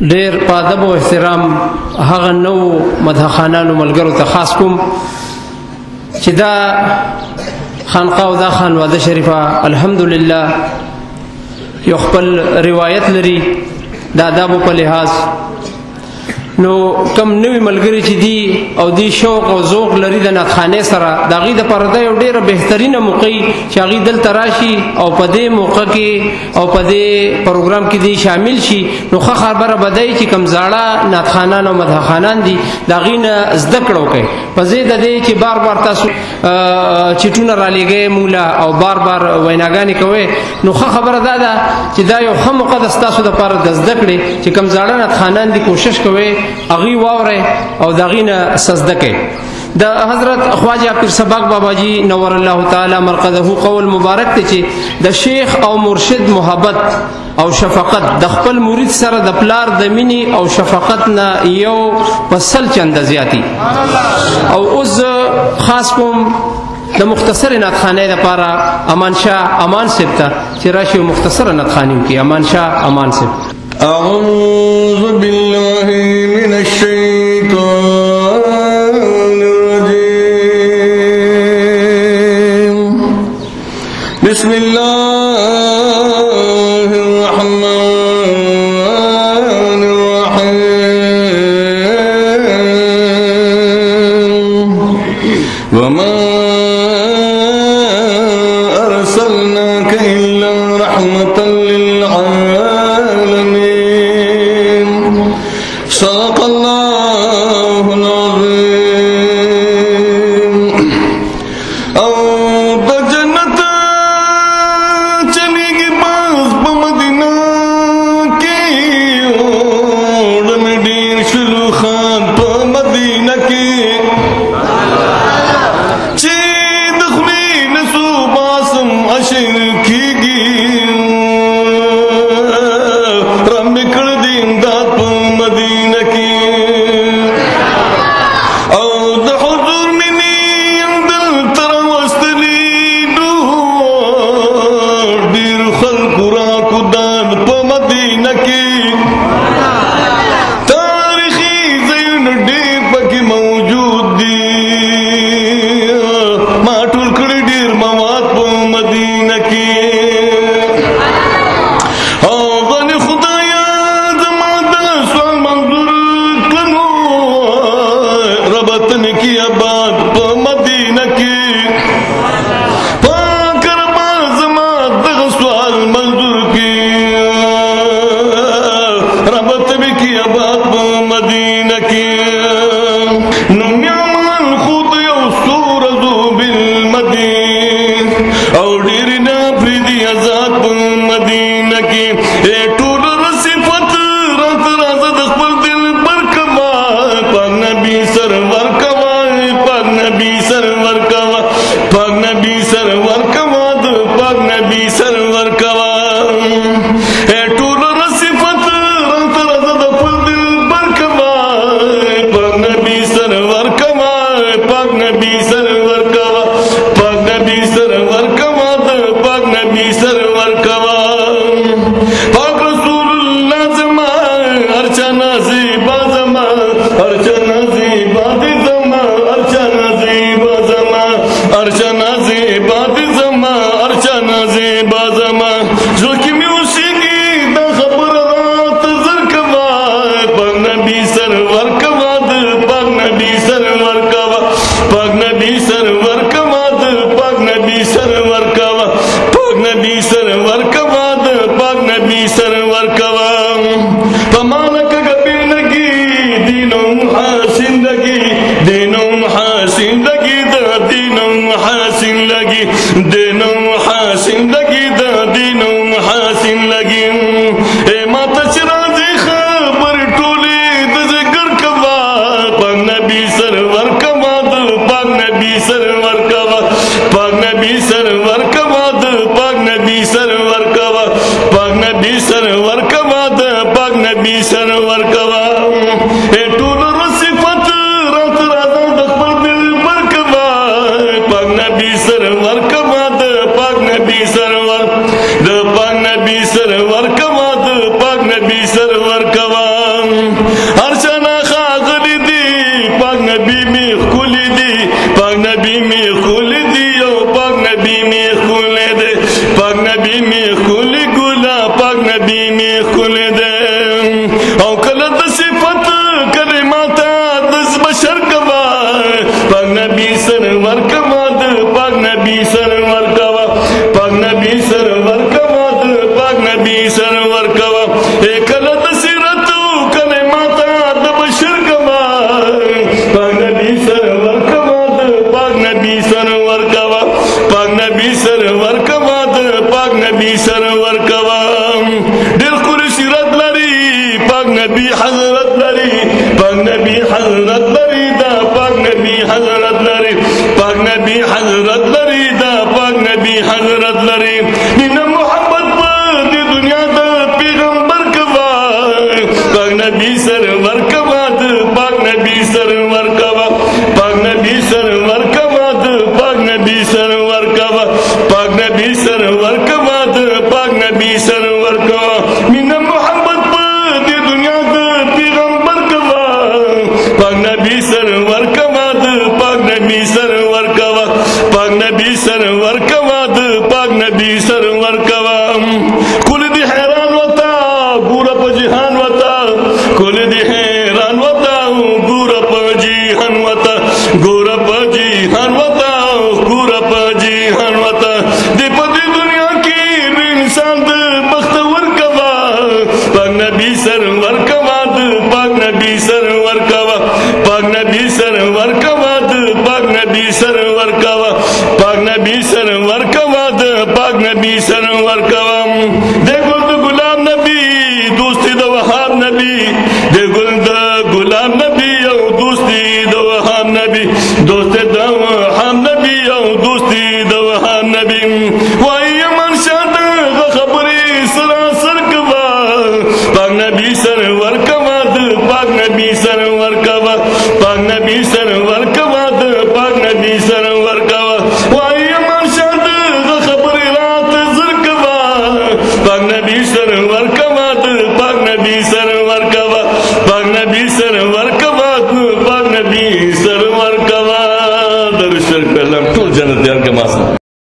ډېر په ادب او احترام هغه نو مدهخانانو ملګرو ته خاص کوم چې دا خانقاه او دا خانواده شریفه الحمدلله یو خپل روایت لري د آدابو په لحاظ. نو کم نوی ملګری چې دی او دی شوق او ذوق لري د ناتخانې سره د هغوی دپاره دا یو ډېره بهترینه موقع چې هغوی دلته راشي او په دې موقع کې او په دې پروګرام کې دی شامل شي. نو ښه خبره به دی چې کم زاړه ناتخانان او مدهخانان دي د هغوی نه زده کړه وکړئ په ځای د دې چې بار بار تاسو چټونه رالیږئ موږ له او بار بار ویناګانې کوئ. نو ښه خبره دا ده چې دا یو ښه موقع ده ستاسو دپاره د زده کړې چې کم زاړه ناتخانان دي کوشش کوئ اغي واورئ او د هغوی نه سجده کوئ. د حضرت خواجه پیر سبق بابا جی نور الله تعالی مرقده قول مبارک دی چې د شیخ او مرشد محبت او شفقت د خپل مرید سره د پلار د مینې او شفقت نه یو په سل چنده زیاتی. او اوس خاص کوم د مختصر ناتخانې دپاره امان شاه امان صاحب ته چې راشي مختصره ناتخاني وکړي. امان شاه امان صاحب. أعوذ بالله من الشيطان الرجيم. بسم الله الرحمن الرحيم. وما أرسلناك إلا رحمة للعالمين. صدق الله العظيم. او د جنت چلیږي باز په مدینه کې د مدینه شلو خان په مدینه کې چې د خولې نسو باسم اشر کېږي رم کړ دې امداد په مدینه کې. او د حضور مینې دلته راوستلي ډېر خلکو راکودان په مدینه کې. تاریخي ځایونه ډېر پکې موجود دي. ما ټول کړي ډېر مواد په مدینه کې. آباد په مدینه کې پاکر ما زما دغه سوال منظور کې ربط به کې آباد په مدینه کې. نو میامان خود یو سورزو بالمدین او ډېر نه پریدي آزاد په مدینه کې. ټول صفت راته راځه د خپل دل برکما پاک نبی سرور کما پاک نبی سرور کوا پاک نبی سرور کوا د پاک نبی سرور کوا. ټول صفت رنت رضا د خپل دل برکما پاک نبی سرور کوا پاک نبی سرور کوا پاک نبی سرور کوا د پاک نبی سرور کوا. پاک رسول الله زما ارچنا زیبا زما ارچنا زیبا دی زما ارچنا زیبا زما ارچنا زیبا دی زما ارچنا زیبا زما. زلکی میوسیگی دا خبر رات زر کوا پاک نبی سرور کوا د پاک نبی سرور کوا پاک نبی سرور کوا د پاک نبی سرور کوا پاک نبی سرور کوا د پاک نبی سرور کوا. پمانک گبی لگی دینوں حاسن لگی دینوں حاسن لگی دا دینوں حاسن لگی دینوں حاسن لگی دا دینوں حاسن لگی. اے ماتا چرازی خبر ٹولی د ذکر کوا پاک نبی سرور کوا د پاک نبی سرور کوا پاک نبی سرور کوا د پاک نبی سرور کوا پاک نبی سرور کوا د پاک نبی سرور کوا. ټول صفت رات راځه د خپل دل برکوا پاک نبی سرور کوا د او کله د صفت کلمات د بشر کوا پاک نبی سرور کوا د پاک نبی سرور کوا پاک نبی سرور کوا د پاک نبی سرور کوا اے کله د سیرت کلمات د بشر کوا پاک نبی سرور کوا د پاک نبی سرور کوا پاک نبی سرور کوا د پاک نبی سرور کوا دل خور سیرت لري پاک نبی حضرت لري پاک نبی حضرت لري دا پاک نبی حضرت لري پاک نبی حضرت لري دا پاک نبی حضرت لري دین محمد په دنیا د پیغمبر کوا پاک نبی سرور کوا د پاک نبی سرور کوا پاک نبی سرور کوا د پاک نبی سرور کوا پاک نبی سرور کوا د پاک نبی سرور کوا مین محمد په دنیا د پیغمبر کوا پاک نبی سرور کوا د پاک نبی سرور کوا پاک نبی سرور کوا د پاک نبی سرور کوا کل دی حیران وتا ګور په جهان وتا کل دی حیران وتا ګور په جهان وتا ګور په جهان وتا ګور په جهان وتا د په دنیا کې انسان د بختور کوا پاک نبی سرور کوا د پاک نبی سرور کوا پاک نبی سرور کوا د پاک نبی سرور کوا پاک نبی سرور کوا د پاک نبی سرور کوا د ګل د غلام نبی دوستی د وهاب نبی د ګل د غلام نبی او دوستی د وهاب نبی دوست د وهاب نبی او دوستی د وهاب نبی وای من شاد خبرې سراسر کوا پاک نبی سرور کوا د پاک نبی سرور کوا پاک نبی سرور کوا